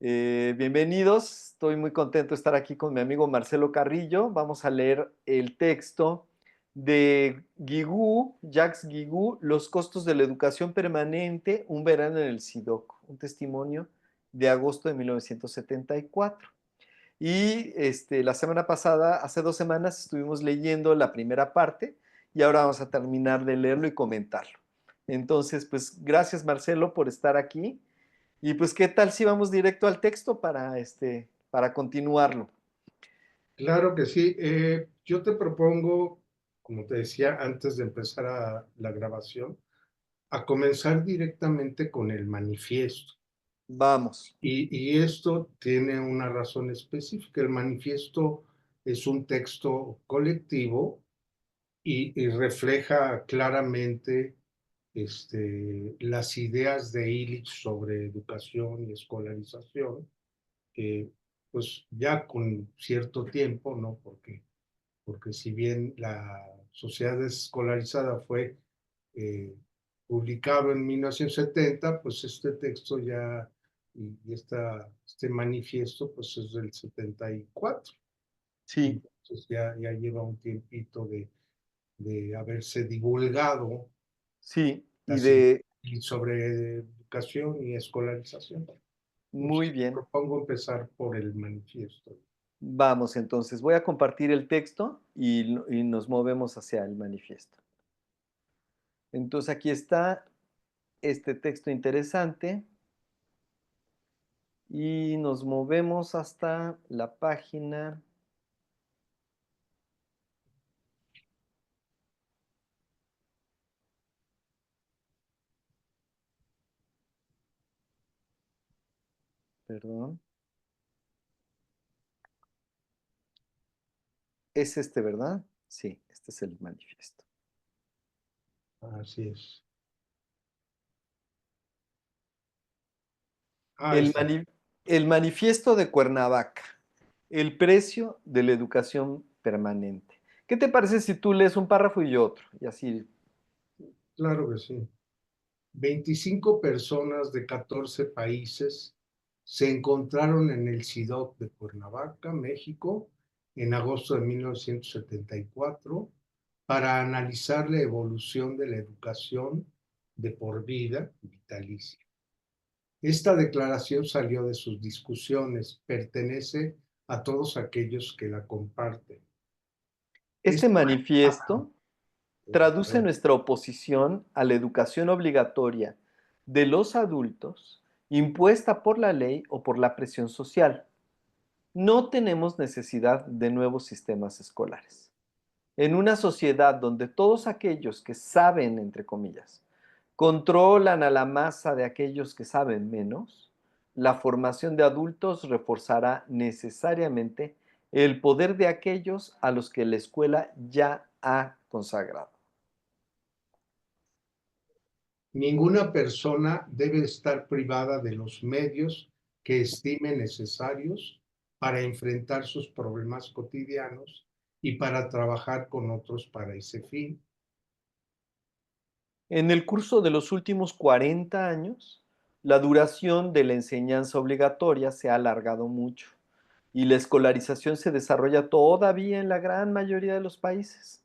Bienvenidos, estoy muy contento de estar aquí con mi amigo Marcelo Carrillo. Vamos a leer el texto de Guigú, Jacques Guigú, Los costos de la educación permanente, un verano en el SIDOC, un testimonio de agosto de 1974. La semana pasada, hace 2 semanas, estuvimos leyendo la primera parte y ahora vamos a terminar de leerlo y comentarlo. Entonces, pues gracias Marcelo por estar aquí. Y pues, ¿qué tal si vamos directo al texto para continuarlo? Claro que sí. Yo te propongo, como te decía antes de empezar la grabación, a comenzar directamente con el manifiesto. Vamos. Y esto tiene una razón específica. El manifiesto es un texto colectivo y refleja claramente las ideas de Illich sobre educación y escolarización, pues ya con cierto tiempo, ¿no? Porque si bien la sociedad desescolarizada fue eh, publicado en 1970, pues este texto ya, este manifiesto, pues es del 74. Sí, Entonces ya lleva un tiempito de haberse divulgado sí, y así de, sobre educación y escolarización. muy Entonces, bien. propongo empezar por el manifiesto. Vamos entonces, voy a compartir el texto y nos movemos hacia el manifiesto. Entonces aquí está este texto interesante y nos movemos hasta la página, perdón, es este, ¿verdad? Sí, este es el manifiesto. Así es. Ah, El, está. mani- el manifiesto de Cuernavaca, el precio de la educación permanente. ¿Qué te parece si tú lees un párrafo y yo otro? Y así, Claro que sí. 25 personas de 14 países se encontraron en el CIDOC de Cuernavaca, México, en agosto de 1974 para analizar la evolución de la educación de por vida vitalicia. Esta declaración salió de sus discusiones, pertenece a todos aquellos que la comparten. este Este, manifiesto traduce nuestra oposición a la educación obligatoria de los adultos impuesta por la ley o por la presión social. No tenemos necesidad de nuevos sistemas escolares. En una sociedad donde todos aquellos que saben, entre comillas, controlan a la masa de aquellos que saben menos, la formación de adultos reforzará necesariamente el poder de aquellos a los que la escuela ya ha consagrado. Ninguna persona debe estar privada de los medios que estime necesarios para enfrentar sus problemas cotidianos y para trabajar con otros para ese fin. En el curso de los últimos 40 años, la duración de la enseñanza obligatoria se ha alargado mucho y la escolarización se desarrolla todavía en la gran mayoría de los países.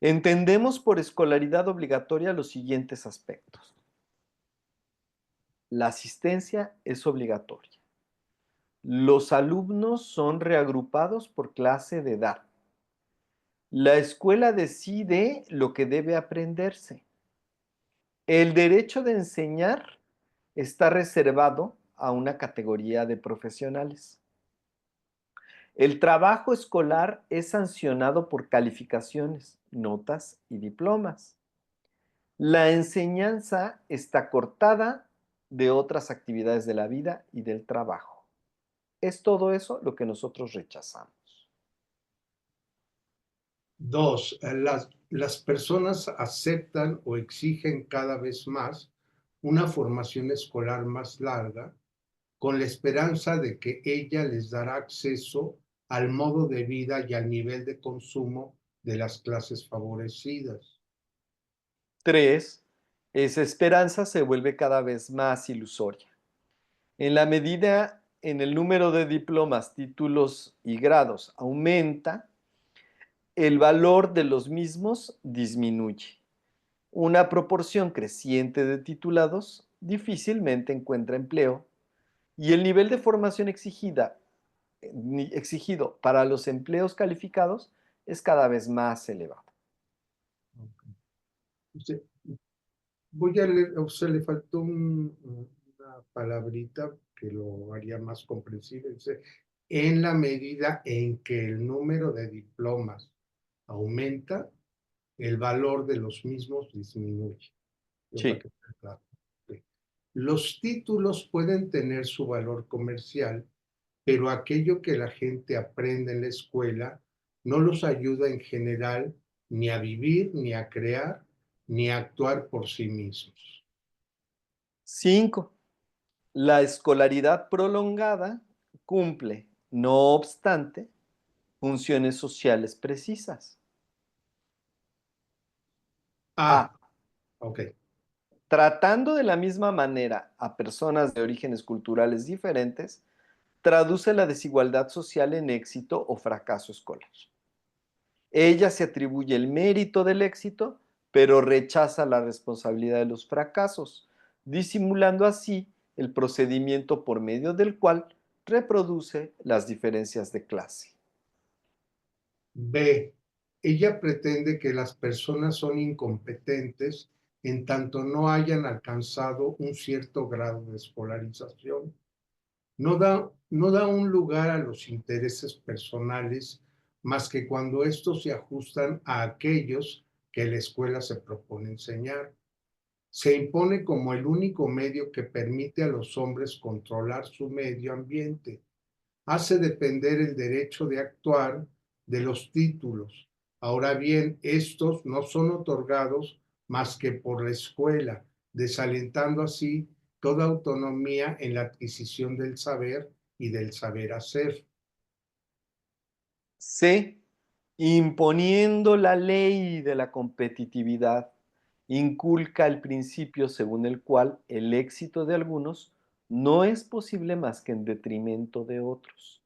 Entendemos por escolaridad obligatoria los siguientes aspectos. La asistencia es obligatoria. Los alumnos son reagrupados por clase de edad. La escuela decide lo que debe aprenderse. El derecho de enseñar está reservado a una categoría de profesionales. El trabajo escolar es sancionado por calificaciones, notas y diplomas. La enseñanza está cortada de otras actividades de la vida y del trabajo. Es todo eso lo que nosotros rechazamos. Dos, las personas aceptan o exigen cada vez más una formación escolar más larga con la esperanza de que ella les dará acceso al modo de vida y al nivel de consumo de las clases favorecidas. 3. Esa esperanza se vuelve cada vez más ilusoria. En la medida en el número de diplomas, títulos y grados aumenta, el valor de los mismos disminuye. Una proporción creciente de titulados difícilmente encuentra empleo y el nivel de formación exigido para los empleos calificados es cada vez más elevado. Usted- Voy a leer, o sea, le faltó una palabrita que lo haría más comprensible. Dice, en la medida en que el número de diplomas aumenta, el valor de los mismos disminuye. Yo para Sí. que esté claro. Ok. Los títulos pueden tener su valor comercial, pero aquello que la gente aprende en la escuela no los ayuda en general ni a vivir, ni a crear, ni a actuar por sí mismos. 5. La escolaridad prolongada cumple, no obstante, funciones sociales precisas. A. Ah, ok. Tratando de la misma manera a personas de orígenes culturales diferentes, traduce la desigualdad social en éxito o fracaso escolar. Ella se atribuye el mérito del éxito, pero rechaza la responsabilidad de los fracasos, disimulando así el procedimiento por medio del cual reproduce las diferencias de clase. B. Ella pretende que las personas son incompetentes en tanto no hayan alcanzado un cierto grado de escolarización. No da un lugar a los intereses personales más que cuando estos se ajustan a aquellos que la escuela se propone enseñar. Se impone como el único medio que permite a los hombres controlar su medio ambiente. Hace depender el derecho de actuar de los títulos. Ahora bien, estos no son otorgados más que por la escuela, desalentando así toda autonomía en la adquisición del saber y del saber hacer. C. Imponiendo la ley de la competitividad, inculca el principio según el cual el éxito de algunos no es posible más que en detrimento de otros.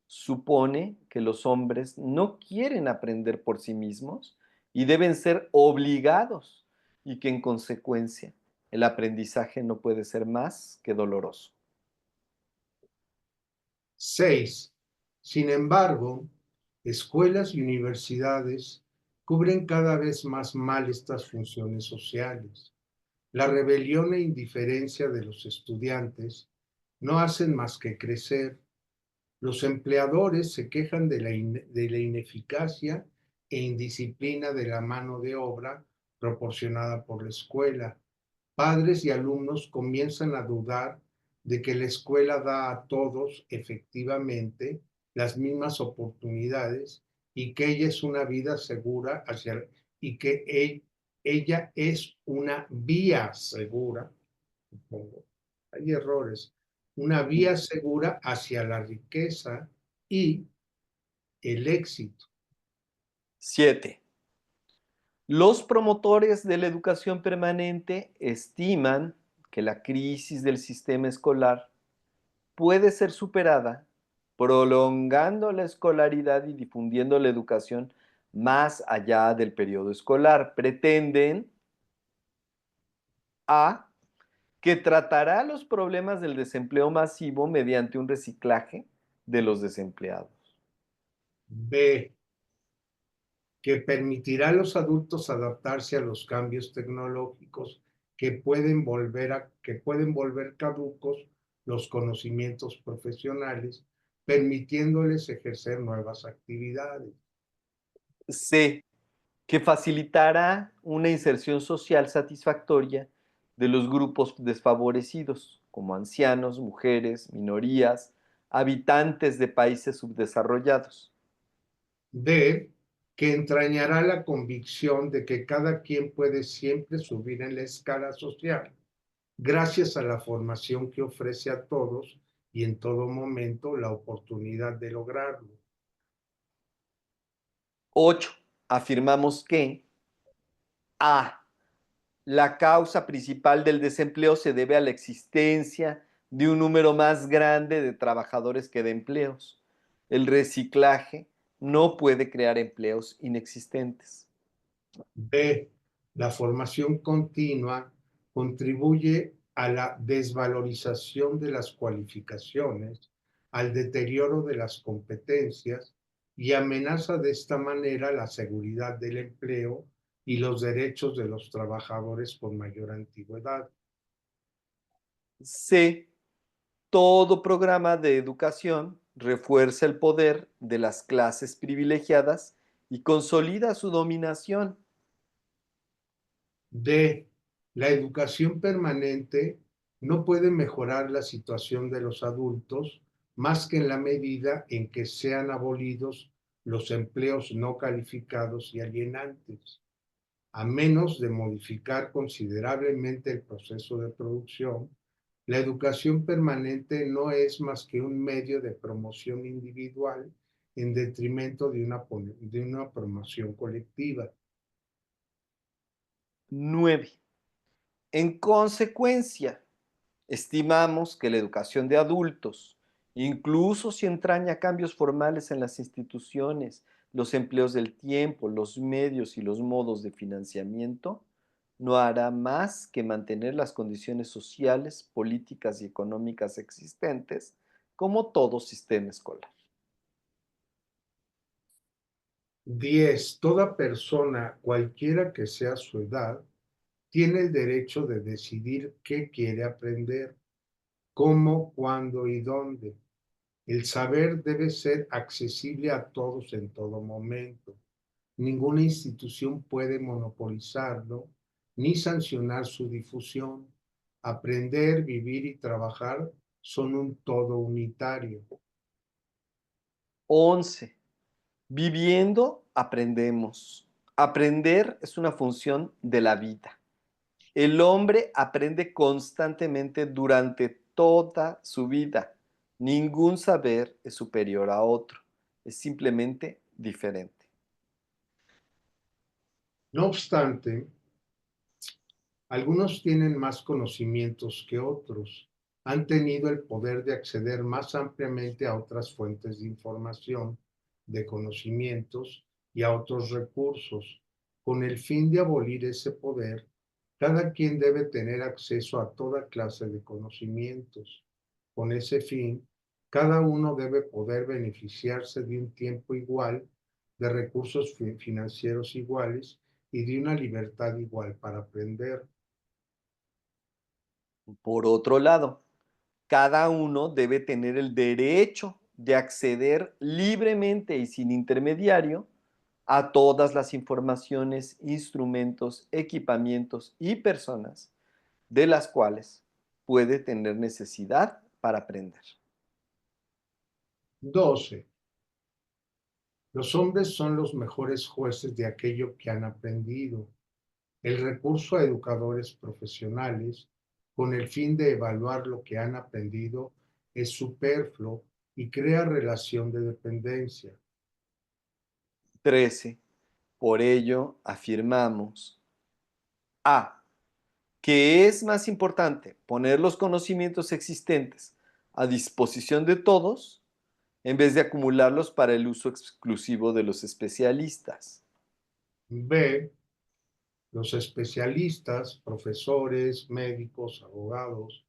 Supone que los hombres no quieren aprender por sí mismos y deben ser obligados y que en consecuencia el aprendizaje no puede ser más que doloroso. 6. Sin embargo, escuelas y universidades cubren cada vez más mal estas funciones sociales. La rebelión e indiferencia de los estudiantes no hacen más que crecer. Los empleadores se quejan de la ineficacia e indisciplina de la mano de obra proporcionada por la escuela. Padres y alumnos comienzan a dudar de que la escuela da a todos efectivamente las mismas oportunidades y que ella es una vida segura y que ella es una vía segura, supongo. Hay errores, una vía segura hacia la riqueza y el éxito. 7. Los promotores de la educación permanente estiman que la crisis del sistema escolar puede ser superada prolongando la escolaridad y difundiendo la educación más allá del periodo escolar. Pretenden A. Que tratará los problemas del desempleo masivo mediante un reciclaje de los desempleados. B, que permitirá a los adultos adaptarse a los cambios tecnológicos que pueden volver caducos los conocimientos profesionales, permitiéndoles ejercer nuevas actividades. C. Que facilitará una inserción social satisfactoria de los grupos desfavorecidos, como ancianos, mujeres, minorías, habitantes de países subdesarrollados. D, que entrañará la convicción de que cada quien puede siempre subir en la escala social, gracias a la formación que ofrece a todos y en todo momento la oportunidad de lograrlo. 8. Afirmamos que A. La causa principal del desempleo se debe a la existencia de un número más grande de trabajadores que de empleos. El reciclaje no puede crear empleos inexistentes. B. La formación continua contribuye a la desvalorización de las cualificaciones, al deterioro de las competencias y amenaza de esta manera la seguridad del empleo y los derechos de los trabajadores con mayor antigüedad. C. Todo programa de educación refuerza el poder de las clases privilegiadas y consolida su dominación. D. La educación permanente no puede mejorar la situación de los adultos más que en la medida en que sean abolidos los empleos no calificados y alienantes, a menos de modificar considerablemente el proceso de producción. La educación permanente no es más que un medio de promoción individual en detrimento de una promoción colectiva. 9. En consecuencia, estimamos que la educación de adultos, incluso si entraña cambios formales en las instituciones, los empleos del tiempo, los medios y los modos de financiamiento, no hará más que mantener las condiciones sociales, políticas y económicas existentes, como todo sistema escolar. 10. Toda persona, cualquiera que sea su edad, tiene el derecho de decidir qué quiere aprender, cómo, cuándo y dónde. El saber debe ser accesible a todos en todo momento. Ninguna institución puede monopolizarlo ni sancionar su difusión. Aprender, vivir y trabajar son un todo unitario. 11. Viviendo, aprendemos. Aprender es una función de la vida. El hombre aprende constantemente durante toda su vida. Ningún saber es superior a otro. Es simplemente diferente. No obstante, algunos tienen más conocimientos que otros, han tenido el poder de acceder más ampliamente a otras fuentes de información, de conocimientos y a otros recursos. Con el fin de abolir ese poder, cada quien debe tener acceso a toda clase de conocimientos. Con ese fin, cada uno debe poder beneficiarse de un tiempo igual, de recursos financieros iguales y de una libertad igual para aprender. Por otro lado, cada uno debe tener el derecho de acceder libremente y sin intermediario a todas las informaciones, instrumentos, equipamientos y personas de las cuales puede tener necesidad para aprender. 12. Los hombres son los mejores jueces de aquello que han aprendido. El recurso a educadores profesionales con el fin de evaluar lo que han aprendido es superfluo y crea relación de dependencia. 13. Por ello, afirmamos A. Que es más importante poner los conocimientos existentes a disposición de todos en vez de acumularlos para el uso exclusivo de los especialistas. B. Los especialistas, profesores, médicos, abogados,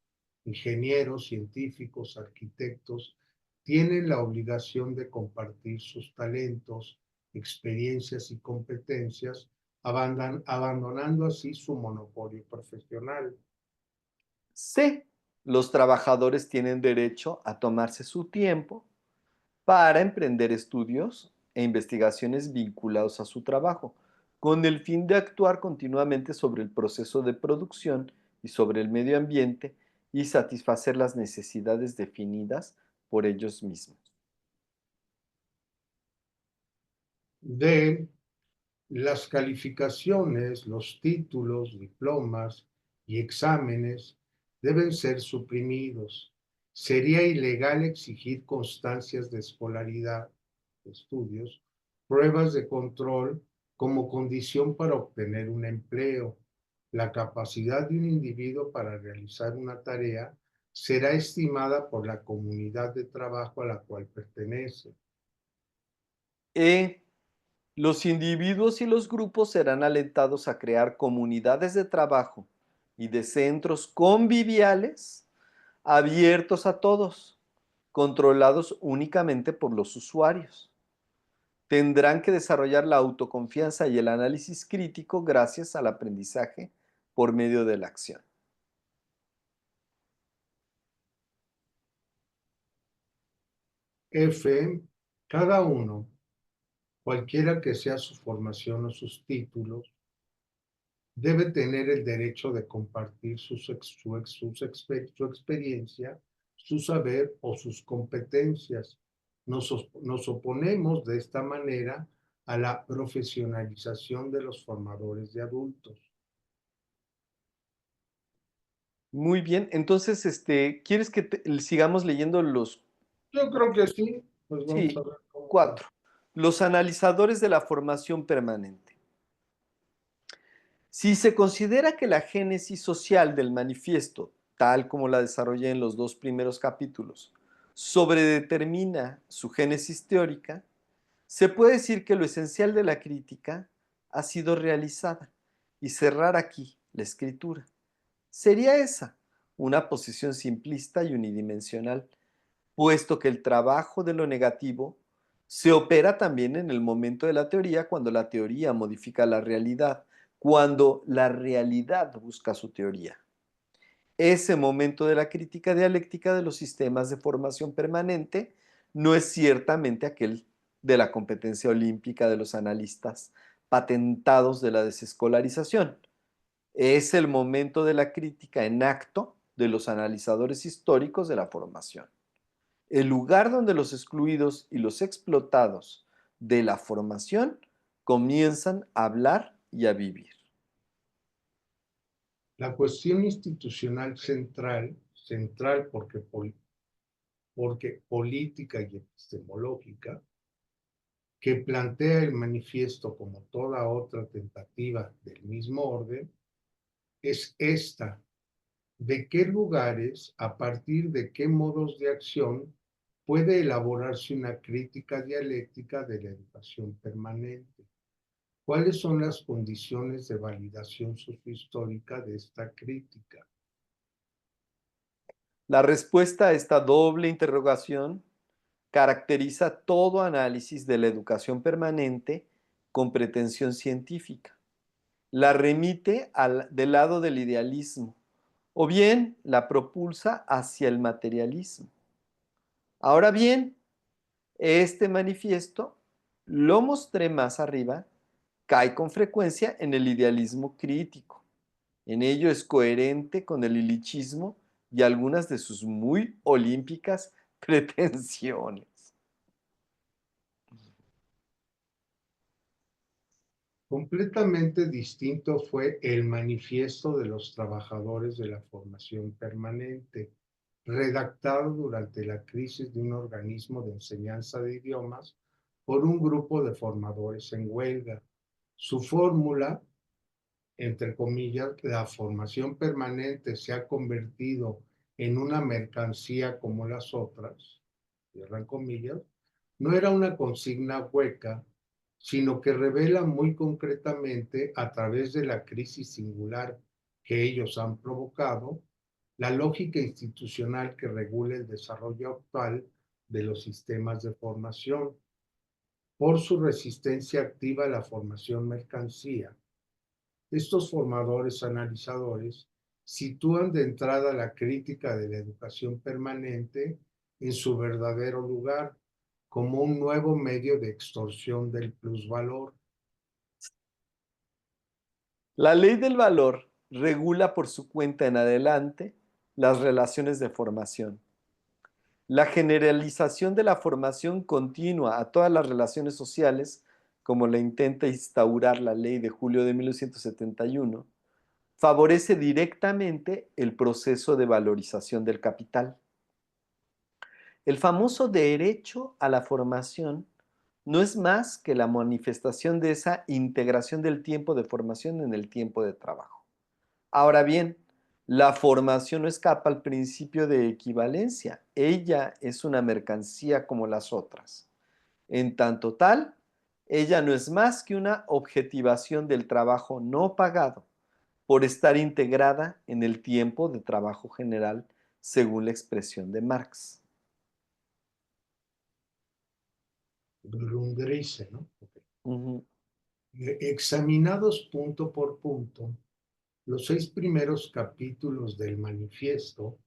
ingenieros, científicos, arquitectos, tienen la obligación de compartir sus talentos, experiencias y competencias, abandonando así su monopolio profesional. C. Los trabajadores tienen derecho a tomarse su tiempo para emprender estudios e investigaciones vinculados a su trabajo, con el fin de actuar continuamente sobre el proceso de producción y sobre el medio ambiente y satisfacer las necesidades definidas por ellos mismos. D. Las calificaciones, los títulos, diplomas y exámenes deben ser suprimidos. Sería ilegal exigir constancias de escolaridad, de estudios, pruebas de control como condición para obtener un empleo. La capacidad de un individuo para realizar una tarea será estimada por la comunidad de trabajo a la cual pertenece. E. Los individuos y los grupos serán alentados a crear comunidades de trabajo y de centros conviviales abiertos a todos, controlados únicamente por los usuarios. Tendrán que desarrollar la autoconfianza y el análisis crítico gracias al aprendizaje por medio de la acción. F. Cada uno, cualquiera que sea su formación o sus títulos, debe tener el derecho de compartir su experiencia, su saber o sus competencias. Nos oponemos de esta manera a la profesionalización de los formadores de adultos. Muy bien, entonces, ¿quieres que sigamos leyendo los? Yo creo que sí, pues vamos a Sí, ver cómo va. 4. Los analizadores de la formación permanente. Si se considera que la génesis social del manifiesto, tal como la desarrollé en los 2 primeros capítulos, sobredetermina su génesis teórica, se puede decir que lo esencial de la crítica ha sido realizada y cerrar aquí la escritura. Sería esa, una posición simplista y unidimensional, puesto que el trabajo de lo negativo se opera también en el momento de la teoría, cuando la teoría modifica la realidad, cuando la realidad busca su teoría. Ese momento de la crítica dialéctica de los sistemas de formación permanente no es ciertamente aquel de la competencia olímpica de los analistas patentados de la desescolarización. Es el momento de la crítica en acto de los analizadores históricos de la formación. El lugar donde los excluidos y los explotados de la formación comienzan a hablar y a vivir. La cuestión institucional central porque política y epistemológica, que plantea el manifiesto como toda otra tentativa del mismo orden, es esta: de qué lugares, a partir de qué modos de acción, puede elaborarse una crítica dialéctica de la educación permanente. ¿Cuáles son las condiciones de validación sociohistórica de esta crítica? La respuesta a esta doble interrogación caracteriza todo análisis de la educación permanente con pretensión científica. La remite del lado del idealismo o bien la propulsa hacia el materialismo. Ahora bien, este manifiesto, lo mostré más arriba, cae con frecuencia en el idealismo crítico. En ello es coherente con el ilichismo y algunas de sus muy olímpicas pretensiones. Completamente distinto fue el Manifiesto de los Trabajadores de la Formación Permanente, redactado durante la crisis de un organismo de enseñanza de idiomas por un grupo de formadores en huelga. Su fórmula, entre comillas, la formación permanente se ha convertido en una mercancía como las otras, cierran comillas, no era una consigna hueca, sino que revela muy concretamente, a través de la crisis singular que ellos han provocado, la lógica institucional que regula el desarrollo actual de los sistemas de formación. Por su resistencia activa a la formación mercancía, estos formadores analizadores sitúan de entrada la crítica de la educación permanente en su verdadero lugar, como un nuevo medio de extorsión del plusvalor. La ley del valor regula por su cuenta en adelante las relaciones de formación. La generalización de la formación continua a todas las relaciones sociales, como la intenta instaurar la ley de julio de 1971, favorece directamente el proceso de valorización del capital. El famoso derecho a la formación no es más que la manifestación de esa integración del tiempo de formación en el tiempo de trabajo. Ahora bien, La formación no escapa al principio de equivalencia. Ella es una mercancía como las otras. En tanto tal, ella no es más que una objetivación del trabajo no pagado por estar integrada en el tiempo de trabajo general, según la expresión de Marx. Grundrisse, ¿no? Ok. Ujú. Examinados punto por punto, los 6 primeros capítulos del manifiesto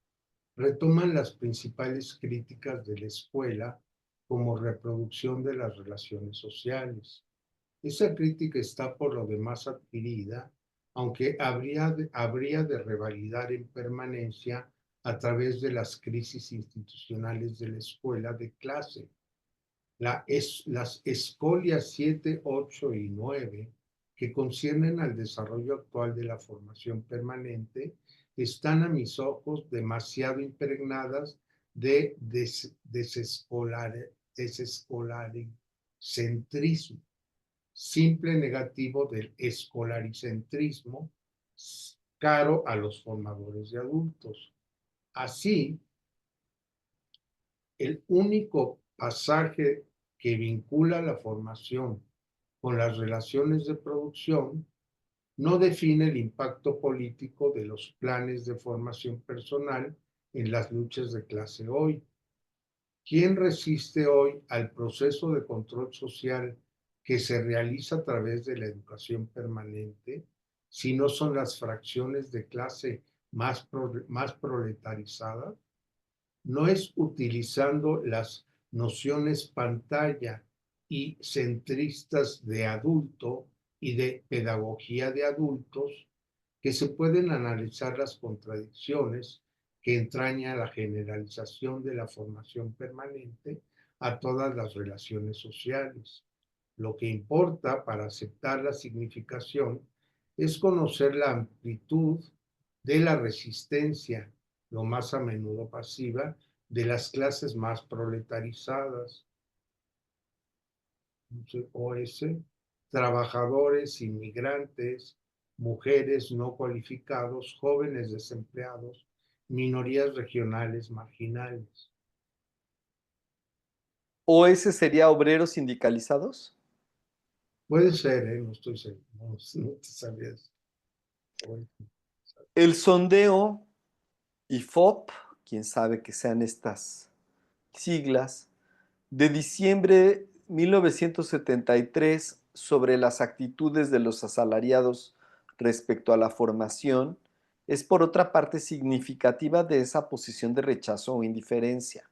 retoman las principales críticas de la escuela como reproducción de las relaciones sociales. Esa crítica está por lo demás adquirida, aunque habría de revalidar en permanencia a través de las crisis institucionales de la escuela de clase. Las escolias 7, 8 y 9, que conciernen al desarrollo actual de la formación permanente, están a mis ojos demasiado impregnadas de desescolaricentrismo, simple negativo del escolaricentrismo, caro a los formadores de adultos. Así, el único pasaje que vincula la formación con las relaciones de producción no define el impacto político de los planes de formación personal en las luchas de clase hoy. ¿Quién resiste hoy al proceso de control social que se realiza a través de la educación permanente si no son las fracciones de clase más proletarizadas? No es utilizando las nociones pantalla y centristas de adulto y de pedagogía de adultos que se pueden analizar las contradicciones que entraña la generalización de la formación permanente a todas las relaciones sociales. Lo que importa para aceptar la significación es conocer la amplitud de la resistencia, lo más a menudo pasiva, de las clases más proletarizadas, OS, trabajadores, inmigrantes, mujeres no cualificados, jóvenes desempleados, minorías regionales marginales. ¿O ese sería obreros sindicalizados? Puede ser, no estoy seguro, no te sabías. El sondeo IFOP, quién sabe que sean estas siglas, de diciembre 1973 sobre las actitudes de los asalariados respecto a la formación es por otra parte significativa de esa posición de rechazo o indiferencia.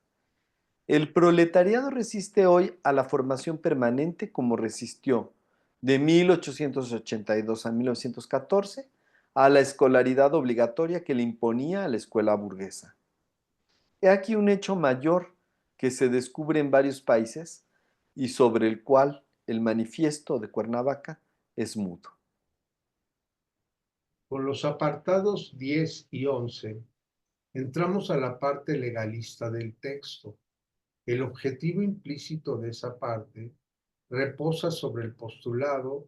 El proletariado resiste hoy a la formación permanente como resistió de 1882 a 1914 a la escolaridad obligatoria que le imponía a la escuela burguesa. He aquí un hecho mayor que se descubre en varios países y sobre el cual el manifiesto de Cuernavaca es mudo. Con los apartados 10 y 11 entramos a la parte legalista del texto. El objetivo implícito de esa parte reposa sobre el postulado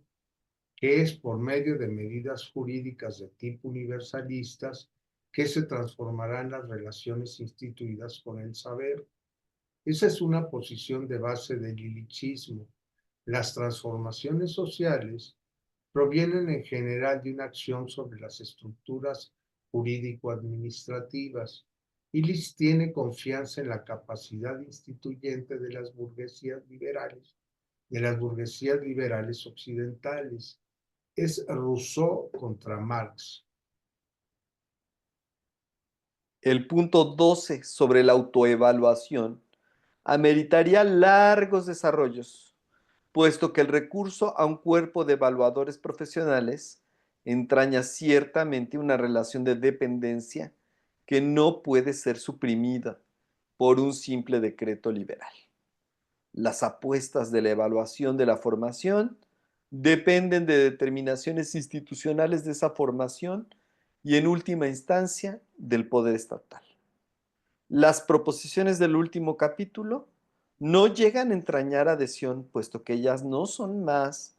que es por medio de medidas jurídicas de tipo universalistas que se transformarán las relaciones instituidas con el saber. Esa es una posición de base del illichismo. Las transformaciones sociales provienen en general de una acción sobre las estructuras jurídico-administrativas. Illich tiene confianza en la capacidad instituyente de las burguesías liberales occidentales. Es Rousseau contra Marx. El punto 12 sobre la autoevaluación ameritaría largos desarrollos, puesto que el recurso a un cuerpo de evaluadores profesionales entraña ciertamente una relación de dependencia que no puede ser suprimida por un simple decreto liberal. Las apuestas de la evaluación de la formación dependen de determinaciones institucionales de esa formación y en última instancia del poder estatal. Las proposiciones del último capítulo no llegan a entrañar adhesión, puesto que ellas no son más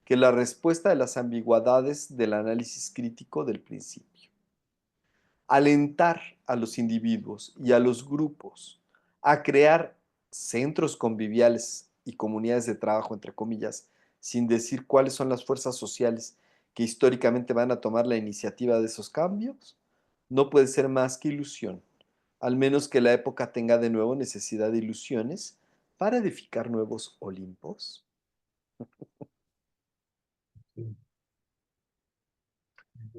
que la respuesta de las ambigüedades del análisis crítico del principio. alentar a los individuos y a los grupos a crear centros conviviales y comunidades de trabajo, entre comillas, sin decir cuáles son las fuerzas sociales que históricamente van a tomar la iniciativa de esos cambios, no puede ser más que ilusión, al menos que la época tenga de nuevo necesidad de ilusiones para edificar nuevos Olimpos. Sí.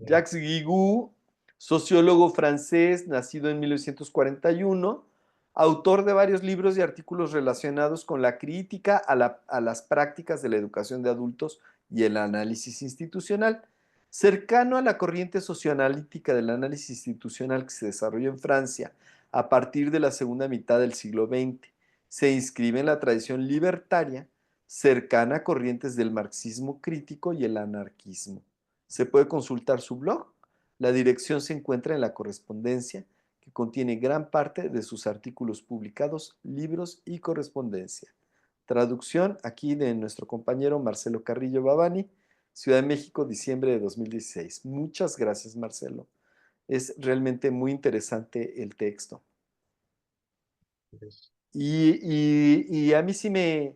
Jacques Guigou, sociólogo francés, nacido en 1941, autor de varios libros y artículos relacionados con la crítica a las prácticas de la educación de adultos y el análisis institucional, cercano a la corriente socioanalítica del análisis institucional que se desarrolló en Francia a partir de la segunda mitad del siglo XX. Se inscribe en la tradición libertaria, cercana a corrientes del marxismo crítico y el anarquismo. Se puede consultar su blog. La dirección se encuentra en la correspondencia, que contiene gran parte de sus artículos publicados, libros y correspondencia. Traducción aquí de nuestro compañero Marcelo Carrillo Babani, Ciudad de México, diciembre de 2016. Muchas gracias, Marcelo. Es realmente muy interesante el texto. Es- Y a mí sí me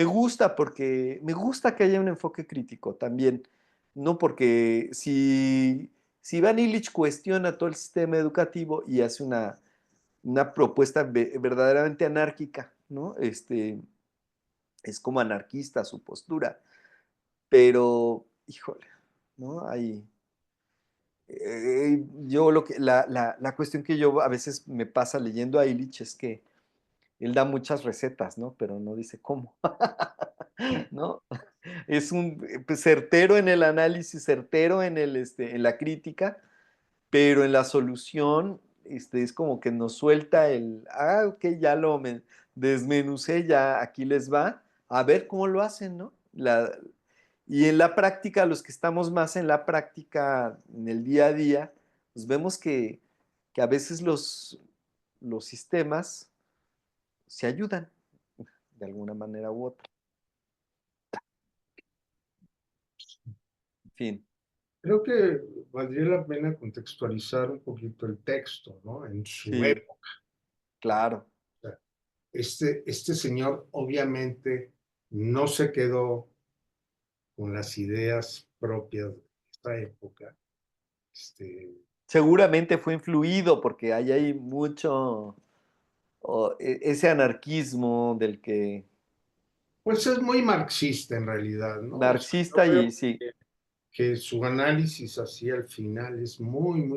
gusta porque me gusta que haya un enfoque crítico también, no porque si Iván Illich cuestiona todo el sistema educativo y hace una propuesta verdaderamente anárquica, ¿no? Es como anarquista su postura, pero, híjole, ¿no? Yo la cuestión que yo a veces me pasa leyendo a Illich es que él da muchas recetas, ¿no? Pero no dice cómo, ¿no? Es un pues, certero en el análisis, certero en la crítica, pero en la solución es como que nos suelta ok, ya desmenucé, ya aquí les va, a ver cómo lo hacen, ¿no? Y en la práctica, los que estamos más en la práctica, en el día a día, pues vemos que a veces los sistemas se ayudan de alguna manera u otra. En fin, Creo que valdría la pena contextualizar un poquito el texto, ¿no? En su sí, época. claro, Este señor obviamente no se quedó con las ideas propias de esta época. Este, seguramente fue influido porque ahí hay mucho, ese anarquismo del que pues es muy marxista en realidad, ¿no? O sea, yo marxista veo y sí, que su análisis hacia el final es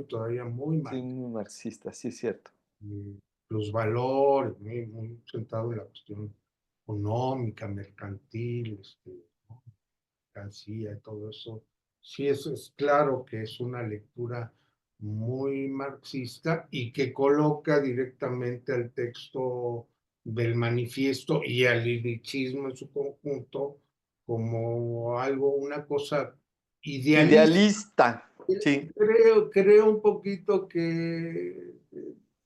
todavía muy sí, marxista. muy marxista, sí es cierto. Los valores, muy centrado en la cuestión económica, mercantil, ¿no? Mercancía y todo eso. Sí, eso es claro que es una lectura muy marxista y que coloca directamente al texto del manifiesto y al linchismo en su conjunto como algo, una cosa idealista. Idealista, sí, Creo un poquito que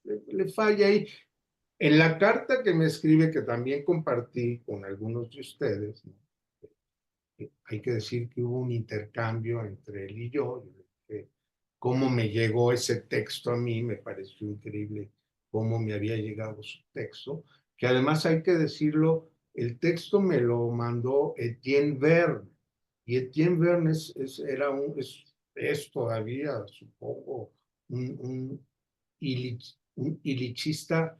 le falla ahí. En la carta que me escribe, que también compartí con algunos de ustedes, ¿no? Hay que decir que hubo un intercambio entre él y yo. Cómo me llegó ese texto a mí, me pareció increíble cómo me había llegado su texto, que además hay que decirlo, el texto me lo mandó Etienne Verne, y Etienne Verne es todavía, supongo, un ilichista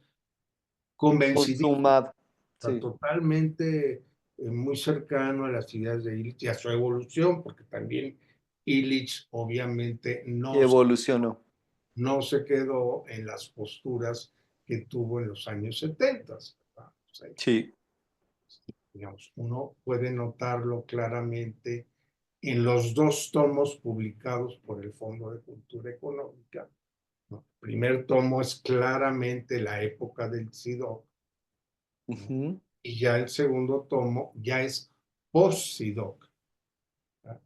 convencido, consumado, sí, totalmente muy cercano a las ideas de Illich y a su evolución, porque también Illich obviamente evolucionó, no se quedó en las posturas que tuvo en los años 70. ¿Verdad? O sea, sí, digamos, uno puede notarlo claramente en los dos tomos publicados por el Fondo de Cultura Económica. ¿No? El primer tomo es claramente la época del SIDO, ¿no? ujú, Y ya el segundo tomo ya es post-SIDOC.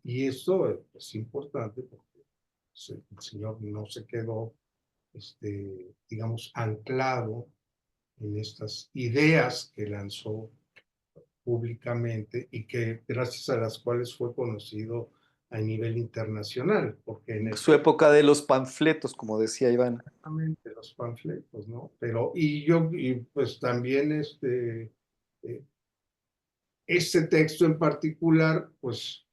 Y eso es importante porque el señor no se quedó, digamos, anclado en estas ideas que lanzó públicamente y que gracias a las cuales fue conocido a nivel internacional, porque en Su efecto, época de los panfletos, como decía Iván. los panfletos, ¿no? Pero, y pues también eh, este texto en particular, pues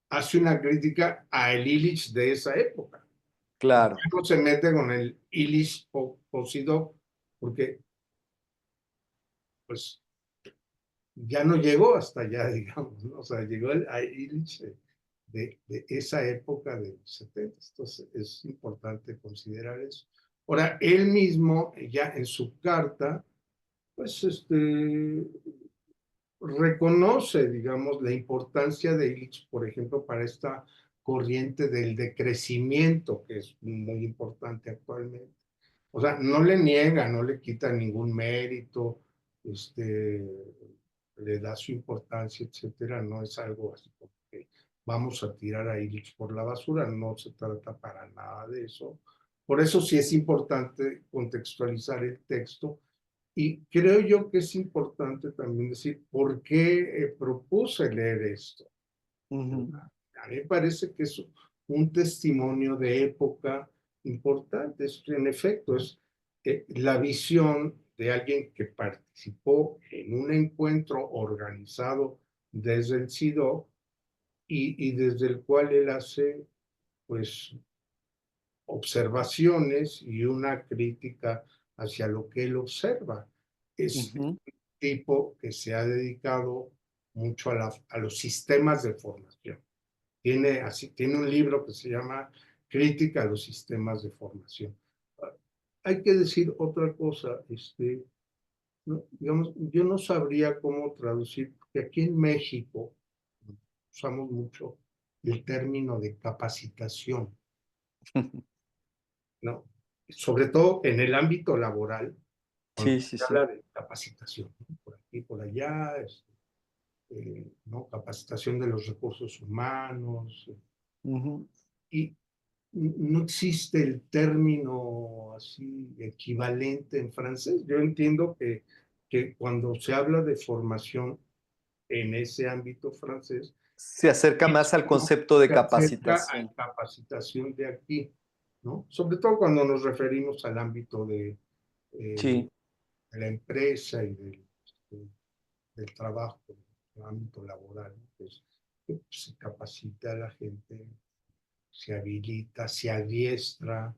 hace una crítica a el Illich de esa época. Ya Claro. no se mete con el Illich Posidó, porque pues ya no llegó hasta allá, digamos, ¿no? O sea, llegó a Illich de esa época de los 70. Entonces es importante considerar eso. Ahora, él mismo, ya en su carta, pues reconoce, digamos, la importancia de Illich, por ejemplo, para esta corriente del decrecimiento, que es muy importante actualmente. O sea, no le niega, no le quita ningún mérito, le da su importancia, etcétera. No es algo así como que vamos a tirar a Illich por la basura, no se trata para nada de eso. Por eso sí es importante contextualizar el texto y creo yo que es importante también decir por qué propuse leer esto. Ujú, A mí me parece que es un testimonio de época importante. En efecto, es la visión de alguien que participó en un encuentro organizado desde el SIDO y desde el cual él hace pues observaciones y una crítica hacia lo que él observa. Es ujú. un tipo que se ha dedicado mucho a los sistemas de formación. Tiene un libro que se llama Crítica a los sistemas de formación. Hay que decir otra cosa, no, digamos, yo no sabría cómo traducir, porque aquí en México usamos mucho el término de capacitación, ¿no? Sobre todo en el ámbito laboral, cuando Sí, sí, se sí. habla de capacitación, ¿no? Por aquí, por allá, ¿no? Capacitación de los recursos humanos, Ujú. y no existe el término así equivalente en francés. Yo entiendo que cuando se habla de formación en ese ámbito francés, Se acerca más al ¿no? concepto de Se acerca a capacitación. capacitación de aquí, ¿no? Sobre todo cuando nos referimos al ámbito eh, Sí. de la empresa y del trabajo, del ámbito laboral, ¿no? Pues, se capacita a la gente, se habilita, se adiestra.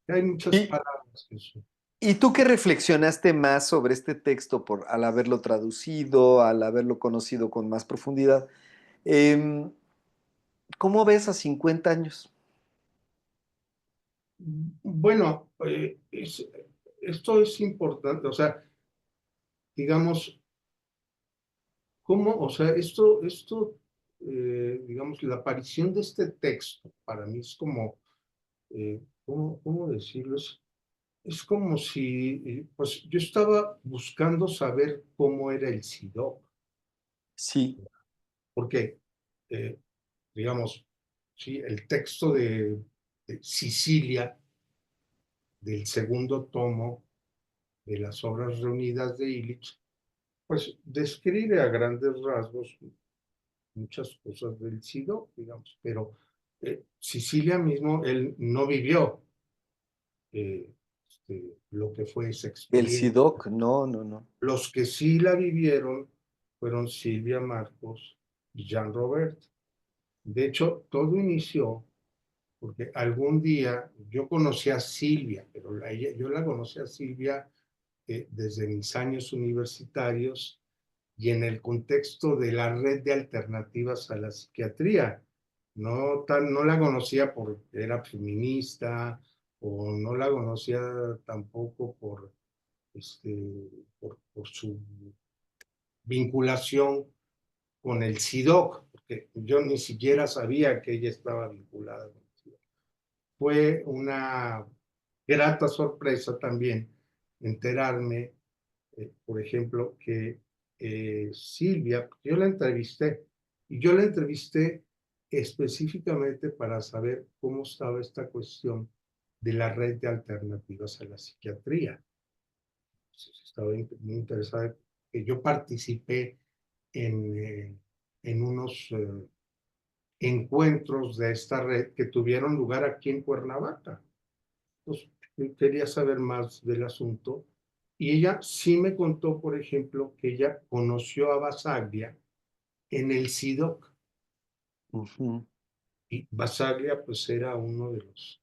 Hay muchas ¿Y, palabras que eso. y tú qué reflexionaste más sobre este texto al haberlo traducido, al haberlo conocido con más profundidad? Em, ¿Cómo ves a 50 años? Bueno, esto es importante, o sea, digamos, ¿cómo? O sea, digamos, la aparición de este texto para mí es como, ¿cómo decirlo? Es como si, pues yo estaba buscando saber cómo era el SIDOC, Sí, porque, eh, digamos, sí, el texto de Sicilia, del segundo tomo de las obras reunidas de Illich, pues describe a grandes rasgos muchas cosas del SIDO, digamos, pero Sicilia mismo, él no vivió lo que fue esa el experiencia. SIDOC, no, no, no. Los que sí la vivieron fueron Silvia Marcos y Jean Robert. De hecho, todo inició porque algún día yo conocí a Silvia, pero yo la conocí a Silvia desde mis años universitarios y en el contexto de la red de alternativas a la psiquiatría. No la conocía porque era feminista o no la conocía tampoco por su vinculación con el SIDOC, porque yo ni siquiera sabía que ella estaba vinculada con el SIDOC. Fue una grata sorpresa también enterarme, por ejemplo, que Silvia, yo la entrevisté y yo la entrevisté específicamente para saber cómo estaba esta cuestión de la red de alternativas a la psiquiatría. Estaba muy interesada, que yo participé en, en unos encuentros de esta red que tuvieron lugar aquí en Cuernavaca. Pues quería saber más del asunto. Y ella sí me contó, por ejemplo, que ella conoció a Basaglia en el SIDOC. Ujú. Y Basaglia, pues, era uno de los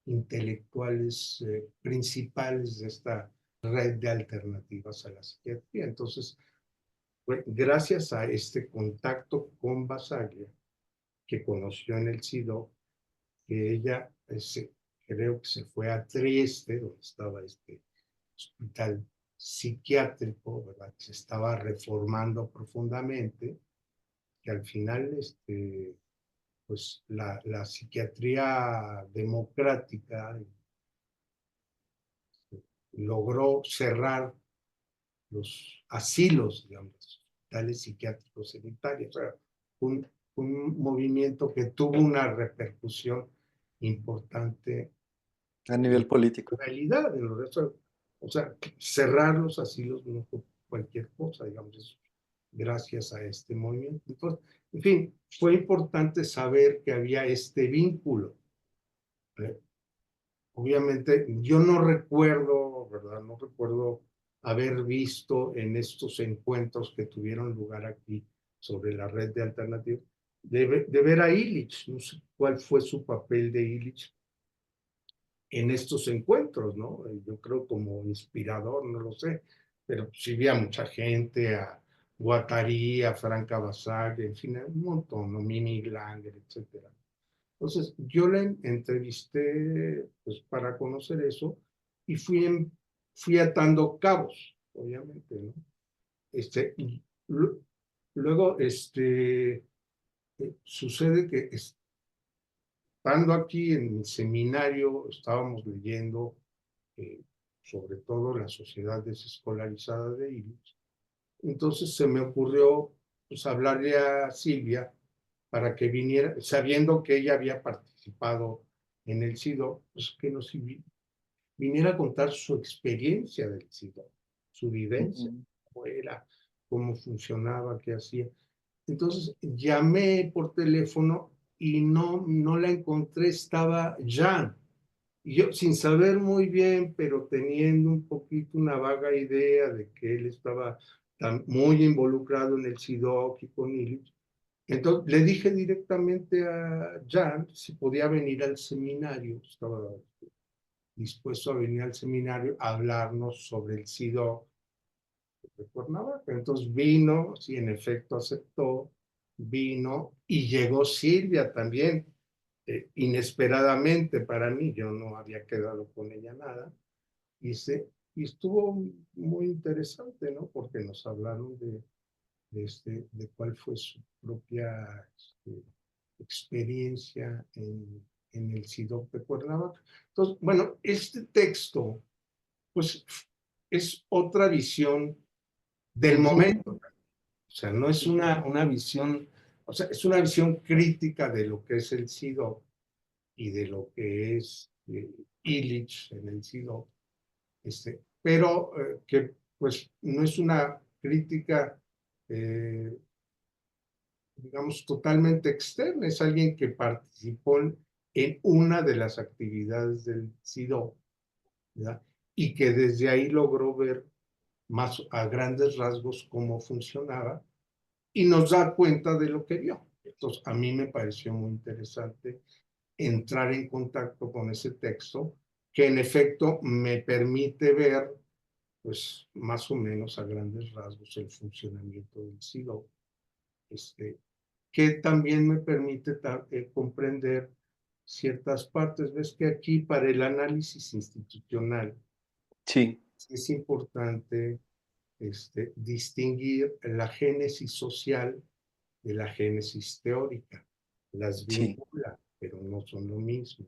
intelectuales principales de esta red de alternativas a la psiquiatría. Entonces, fue gracias a este contacto con Basaglia, que conoció en el SIDOC, que ella creo que se fue a Trieste, donde estaba este hospital psiquiátrico, ¿verdad? Que se estaba reformando profundamente, que al final pues la psiquiatría democrática logró cerrar los asilos, digamos, hospitales psiquiátricos sanitarios. O sea, un, un movimiento que tuvo una repercusión importante A en nivel político. la realidad, en los restos. O sea, cerrar los asilos no fue cualquier cosa, digamos, gracias a este movimiento. Entonces, en fin, fue importante saber que había este vínculo. ¿Eh? Obviamente, yo no recuerdo, ¿verdad? No recuerdo haber visto en estos encuentros que tuvieron lugar aquí sobre la red de alternativas, de ver a Illich, no sé cuál fue su papel de Illich en estos encuentros, ¿no? Yo creo como inspirador, no lo sé, pero sí vi a mucha gente, a Guattari, a Franca Basag, en fin, un montón, ¿no? Mimi Glanger, etcétera. Entonces, yo la entrevisté, pues, para conocer eso y fui atando cabos, obviamente, ¿no? Y luego, sucede que estando aquí en el seminario, estábamos leyendo eh, sobre todo la sociedad desescolarizada de Illich. Entonces se me ocurrió, pues, hablarle a Silvia para que viniera, sabiendo que ella había participado en el SIDO, pues que nos viniera a contar su experiencia del SIDO, su vivencia, Ujú. cómo era, cómo funcionaba, qué hacía. Entonces llamé por teléfono y no la encontré, estaba Jan. Y yo, sin saber muy bien, pero teniendo un poquito una vaga idea de que él estaba muy involucrado en el SIDOC y con Illich, entonces le dije directamente a Jan si podía venir al seminario. Estaba dispuesto a venir al seminario a hablarnos sobre el SIDOC de Cuernavaca. Entonces vino, sí, en efecto aceptó, vino y llegó Silvia también, inesperadamente para mí. Yo no había quedado con ella nada. Y estuvo muy interesante, ¿no? Porque nos hablaron de cuál fue su propia experiencia en el SIDOC de Cuernavaca. Entonces, bueno, este texto, pues, es otra visión del Ujú. momento. O sea, no es una visión, o sea, es una visión crítica de lo que es el SIDOC y de lo que es Illich en el SIDOC, pero que, pues, no es una crítica, eh, digamos, totalmente externa, es alguien que participó en una de las actividades del SIDO, ¿verdad? Y que desde ahí logró ver más a grandes rasgos cómo funcionaba y nos da cuenta de lo que vio. Entonces, a mí me pareció muy interesante entrar en contacto con ese texto, que en efecto me permite ver, pues, más o menos a grandes rasgos el funcionamiento del SIDO, que también me permite comprender ciertas partes. Ves que aquí para el análisis institucional Sí, es importante distinguir la génesis social de la génesis teórica. Las sí. vincula, pero no son lo mismo.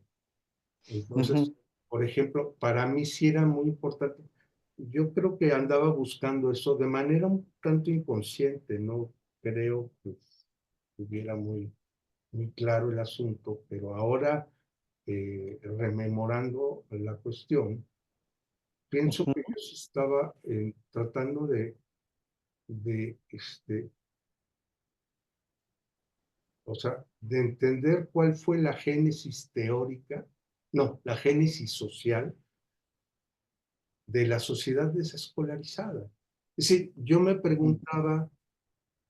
Entonces, Ujú. por ejemplo, para mí sí era muy importante. Yo creo que andaba buscando eso de manera un tanto inconsciente, no creo que estuviera muy claro el asunto, pero ahora, rememorando la cuestión, pienso que Ujú. yo sí estaba tratando de o sea, de entender cuál fue la génesis teórica, no, la génesis social de la sociedad desescolarizada. Es decir, yo me preguntaba,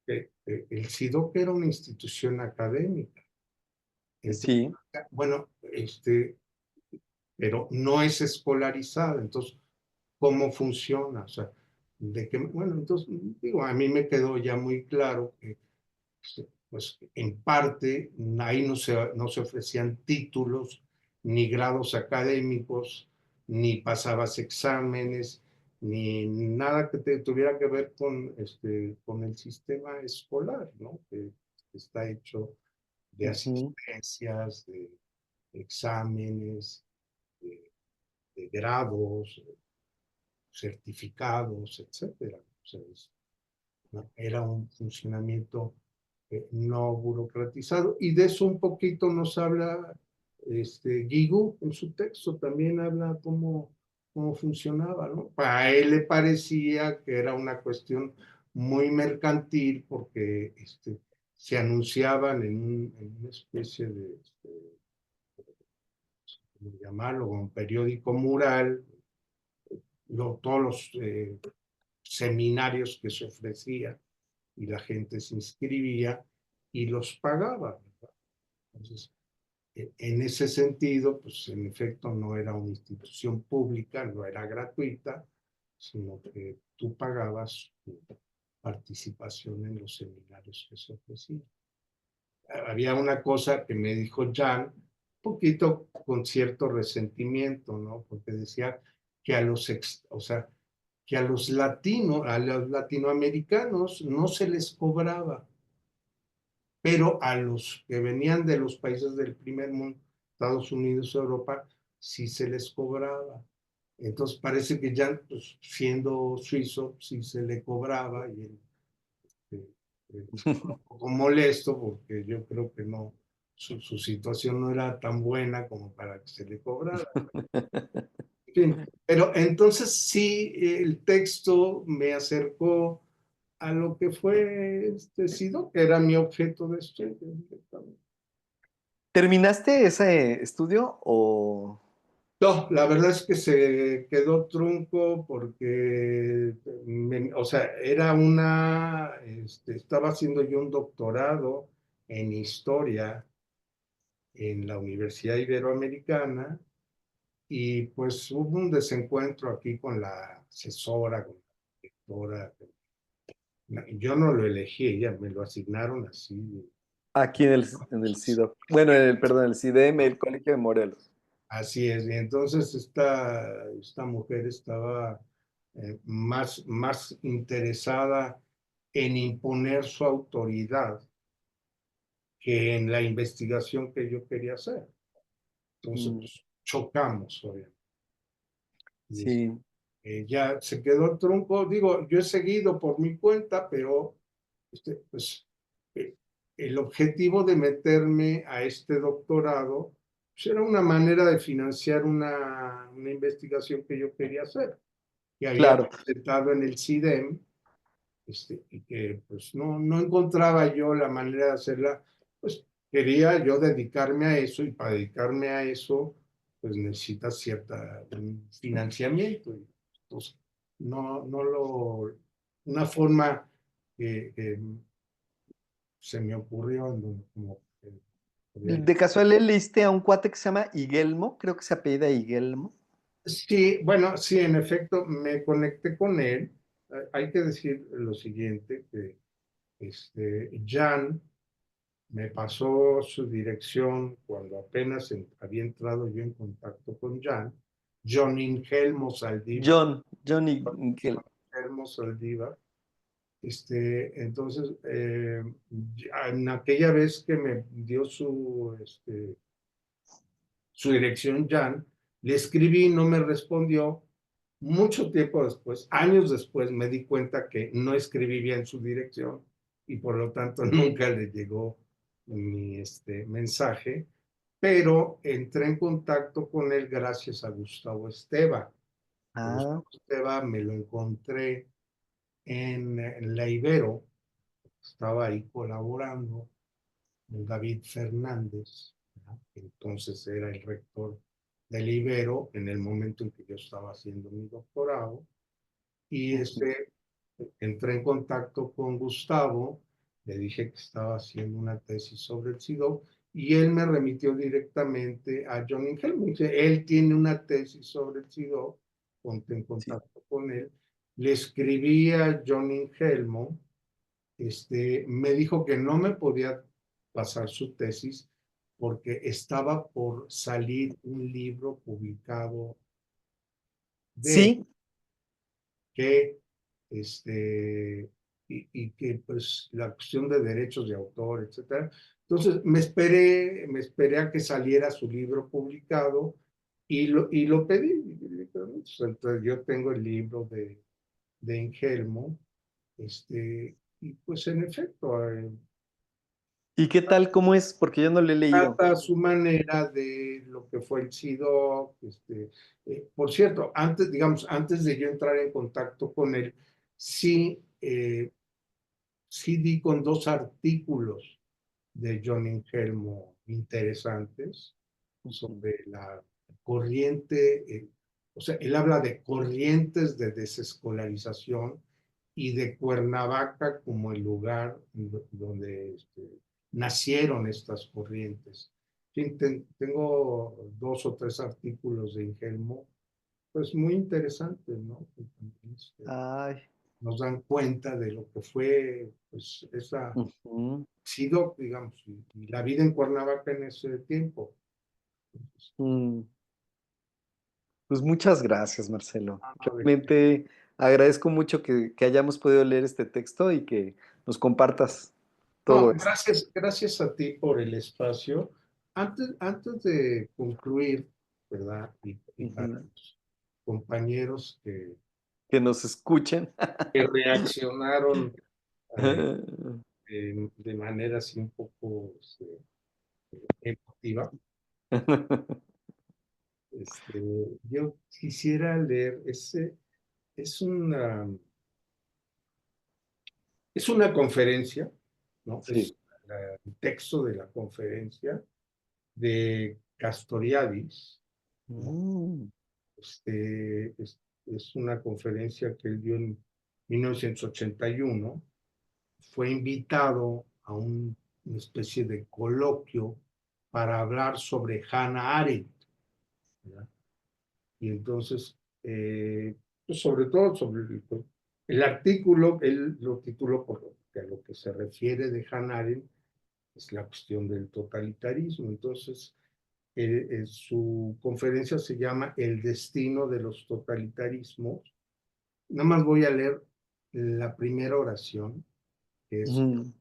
el CIDOC era una institución académica, entonces, Sí. bueno, pero no es escolarizada, entonces, ¿cómo funciona? O sea, bueno, entonces, digo, a mí me quedó ya muy claro que, pues, en parte, ahí no se ofrecían títulos, ni grados académicos, ni pasabas exámenes, ni nada que tuviera que ver con el sistema escolar, ¿no? Que está hecho de Ujú, asistencias, de exámenes, de, de grados, certificados, etcétera. O sea, era un funcionamiento no burocratizado. Y de eso un poquito nos habla Guigou en su texto, también habla cómo funcionaba, ¿no? Para él le parecía que era una cuestión muy mercantil porque se anunciaban en una especie de, ¿cómo llamarlo? Un periódico mural, todos los seminarios que se ofrecían y la gente se inscribía y los pagaba, ¿verdad? Entonces, en ese sentido, pues en efecto no era una institución pública, no era gratuita, sino que tú pagabas tu participación en los seminarios que se ofrecían. Había una cosa que me dijo Jan, un poquito con cierto resentimiento, ¿no? Porque decía que o sea, que a los latinos, a los latinoamericanos no se les cobraba, pero a los que venían de los países del primer mundo, Estados Unidos, Europa, sí se les cobraba. Entonces parece que ya, pues, siendo suizo, sí se le cobraba y él estaba un poco molesto porque yo creo que no, su situación no era tan buena como para que se le cobrara. En fin, pero entonces sí, el texto me acercó a lo que fue SIDO, que era mi objeto de estudio directamente. ¿Terminaste ese estudio o...? No, la verdad es que se quedó trunco porque, o sea, estaba haciendo yo un doctorado en historia en la Universidad Iberoamericana y pues hubo un desencuentro aquí con la asesora, con la directora. Yo no lo elegí, ella me lo asignaron así. Aquí en el CIDO. Bueno, perdón, el CIDEM, el Colegio de Morelos. Así es, y entonces esta mujer estaba más interesada en imponer su autoridad que en la investigación que yo quería hacer. Entonces, Mm, pues, chocamos, obviamente. Y sí, ya se quedó el trunco. Digo, yo he seguido por mi cuenta, pero pues, eh, el objetivo de meterme a este doctorado pues, era una manera de financiar una investigación que yo quería hacer, que había claro. presentado en el CIDEM, y que pues no encontraba yo la manera de hacerla, pues quería yo dedicarme a eso y para dedicarme a eso pues necesita un financiamiento. Entonces, una forma que se me ocurrió como De casualidad leíste a un cuate que se llama Igelmo, creo que se apellida Igelmo. sí, bueno, sí, en efecto, me conecté con él. Hay que decir lo siguiente, que Jan me pasó su dirección cuando apenas había entrado yo en contacto con Jan, John Ingelmo Saldívar. John Igel. Ingelmo Saldívar. Entonces, en aquella vez que me dio su dirección, Jan, le escribí, no me respondió. Mucho tiempo después, años después, me di cuenta que no escribí bien su dirección y por lo tanto nunca le llegó mi mensaje, pero entré en contacto con él gracias a Gustavo Esteva. Ah, Gustavo Esteva me lo encontré en la Ibero, estaba ahí colaborando don David Fernández, ¿no? Que entonces era el rector del Ibero en el momento en que yo estaba haciendo mi doctorado, y Ujú. entré en contacto con Gustavo, le dije que estaba haciendo una tesis sobre el SIDO, y él me remitió directamente a John Ingelmo. Dice, él tiene una tesis sobre el SIDO, ponte en Sí. contacto con él. Le escribí a John Ingelmo, me dijo que no me podía pasar su tesis porque estaba por salir un libro publicado de Sí, que, y que pues la cuestión de derechos de autor, etcétera. Entonces me esperé a que saliera su libro publicado y lo pedí. Entonces yo tengo el libro de Engelmo, y pues en efecto, ¿y qué tal? ¿Cómo es? Porque yo no lo he leído. trata a su manera de lo que fue el SIDO. Por cierto, antes, digamos, antes de yo entrar en contacto con él, sí, sí di con dos artículos de John Ingelmo interesantes Ujú. sobre la corriente, o sea, él habla de corrientes de desescolarización y de Cuernavaca como el lugar donde nacieron estas corrientes. En fin, tengo dos o tres artículos de Ingelmo, pues muy interesantes, ¿no? Ay. Nos dan cuenta de lo que fue, pues, esa Ujú. SIDOC, digamos, y la vida en Cuernavaca en ese tiempo. Entonces, Mm. Pues muchas gracias, Marcelo. de Realmente agradezco mucho que hayamos podido leer este texto y que nos compartas No, todo esto. gracias a ti por el espacio. Antes de concluir, ¿verdad? Y para Ujú. los compañeros Que nos escuchen. que reaccionaron de manera así un poco emotiva, yo quisiera leer es una, es una conferencia, ¿no? Sí. Es el texto de la conferencia de Castoriadis, ¿no? Mm. Este, es, es una conferencia que él dio en 1981. Fue invitado a una especie de coloquio para hablar sobre Hannah Arendt, ¿verdad? Y entonces, pues sobre todo sobre el artículo, él lo tituló porque a lo que se refiere de Hannah Arendt es la cuestión del totalitarismo. Entonces, su conferencia se llama El destino de los totalitarismos. Nada más voy a leer la primera oración, que es, Mm.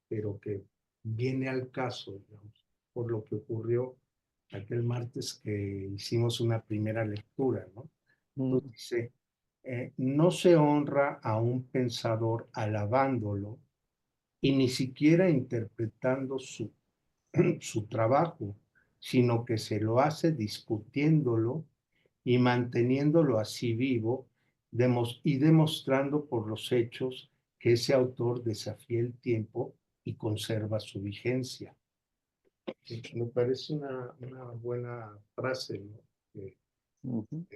pero que viene al caso, digamos, por lo que ocurrió aquel martes que hicimos una primera lectura, ¿no? Entonces Mm. dice, no se honra a un pensador alabándolo y ni siquiera interpretando su trabajo, sino que se lo hace discutiéndolo y manteniéndolo así vivo y demostrando por los hechos que ese autor desafía el tiempo y conserva su vigencia. Me parece una buena frase, ¿no? Ujú.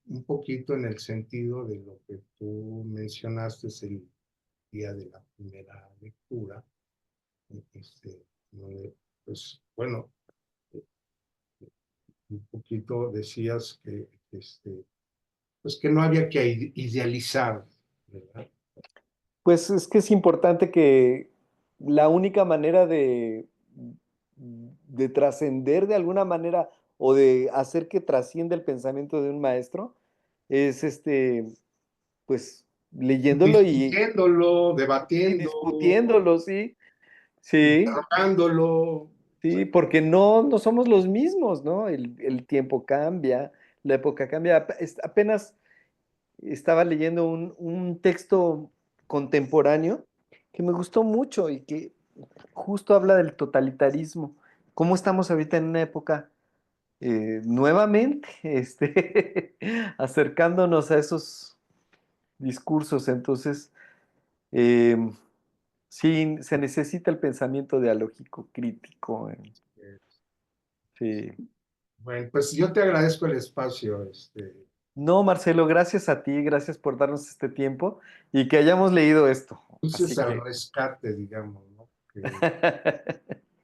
Un poquito en el sentido de lo que tú mencionaste el día de la primera lectura, donde, pues bueno, un poquito decías que, pues que no había que idealizar, ¿verdad? Pues es que es importante que la única manera de trascender de alguna manera o de hacer que trascienda el pensamiento de un maestro es pues leyéndolo Discutiéndolo, y debatiendo, discutiéndolo, sí, sí, interrogándolo. sí, porque no somos los mismos, ¿no? El tiempo cambia, la época cambia. Apenas estaba leyendo un texto contemporáneo que me gustó mucho y que justo habla del totalitarismo. ¿Cómo estamos ahorita en una época nuevamente acercándonos a esos discursos? Entonces, eh, Sí, se necesita el pensamiento dialógico crítico. Sí. Bueno, pues yo te agradezco el espacio, No, Marcelo, gracias a ti, gracias por darnos este tiempo y que hayamos leído esto. luces Así al que, rescate, digamos, ¿no?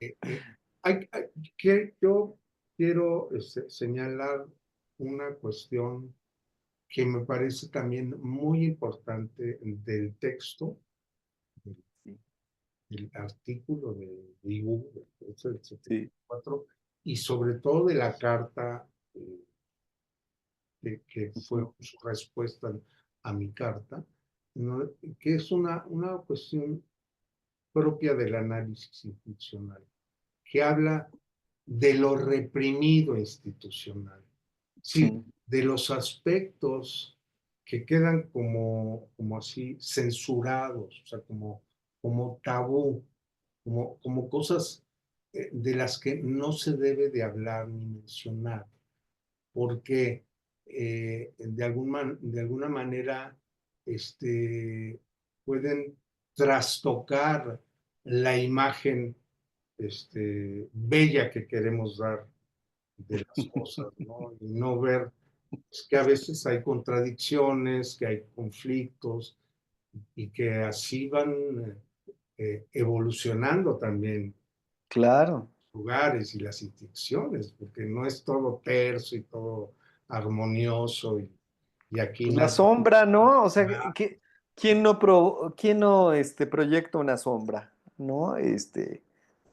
Eh, eh, yo quiero señalar una cuestión que me parece también muy importante del texto, del, sí, del artículo de IU, del sí, 74, y sobre todo de la carta que fue ujú, su respuesta a mi carta, ¿no? Que es una cuestión propia del análisis institucional, que habla de lo reprimido institucional, sí, sí, de los aspectos que quedan como así censurados, o sea, como tabú, como cosas de las que no se debe de hablar ni mencionar, porque de alguna manera pueden trastocar la imagen bella que queremos dar de las cosas, ¿no? Y no ver que a veces hay contradicciones, que hay conflictos y que así van evolucionando también claro. lugares y las instituciones, porque no es todo terso y todo armonioso y aquí Pues la nadie... sombra, ¿no? O sea, ¿quién no proyecta una sombra, ¿no?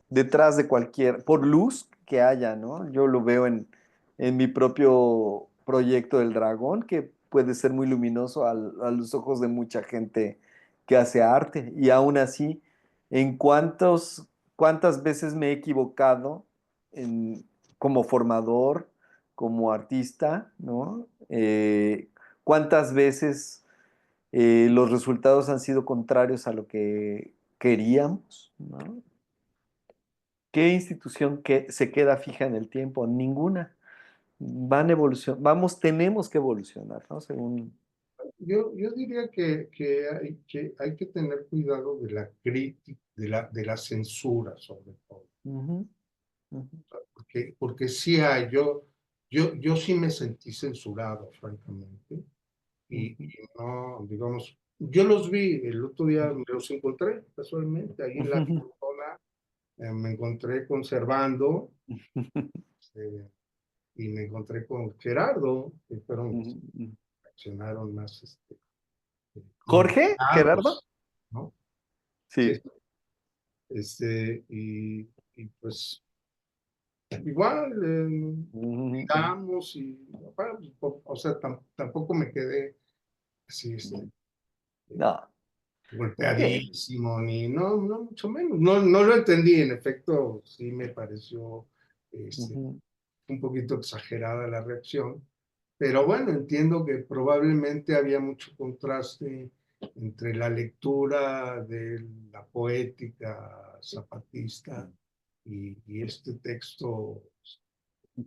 Detrás de cualquier, por luz que haya, ¿no? Yo lo veo en mi propio proyecto del dragón, que puede ser muy luminoso a los ojos de mucha gente que hace arte. Y aún así, ¿en cuántas veces me he equivocado como formador, como artista, ¿no? ¿Cuántas veces los resultados han sido contrarios a lo que queríamos, ¿no? ¿Qué institución que se queda fija en el tiempo? Ninguna. Tenemos que evolucionar, ¿no? Según. Yo diría que hay que tener cuidado de la crítica, de la censura sobre todo, Ujú, ujú, porque sí hay, yo sí me sentí censurado, francamente, y ujú, no, digamos, yo los vi, el otro día me los encontré casualmente ahí en la ujú, zona, me encontré con Servando eh, y me encontré con Gerardo, que fueron los que ujú. reaccionaron más Jorge, Gerardo. indignados, ¿no? Sí, Sí. y pues igual, Ujú, digamos, y bueno, o sea, tampoco me quedé así, no. Sí. golpeadísimo, ni no, no, mucho menos. No, no lo entendí, en efecto, sí me pareció Ujú. un poquito exagerada la reacción, pero bueno, entiendo que probablemente había mucho contraste entre la lectura de la poética zapatista y este texto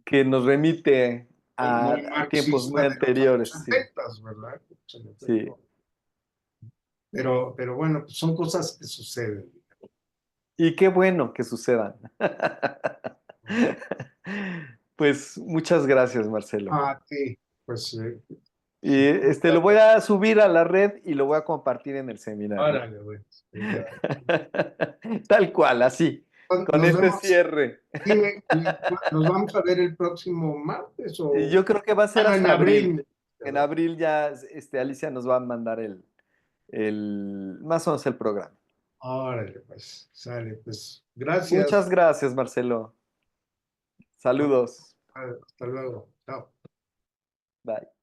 Que nos remite muy a tiempos muy marxista de los años anteriores, sí. 70, ¿verdad? Pues, en Sí. efecto. Pero bueno, pues son cosas que suceden. Y qué bueno que sucedan. Pues muchas gracias, Marcelo. Ah, sí, pues Y lo voy a subir a la red y lo voy a compartir en el seminario. órale, güey. Tal cual, así, con Nos este vemos, cierre. dime, nos vamos a ver el próximo martes Y o, yo creo que va a ser bueno, en hasta abril. abril, En ¿verdad? abril ya Alicia nos va a mandar más o menos el programa. Órale, pues, sale, pues, gracias. Muchas gracias, Marcelo. Saludos. Hasta luego. Chao. Bye.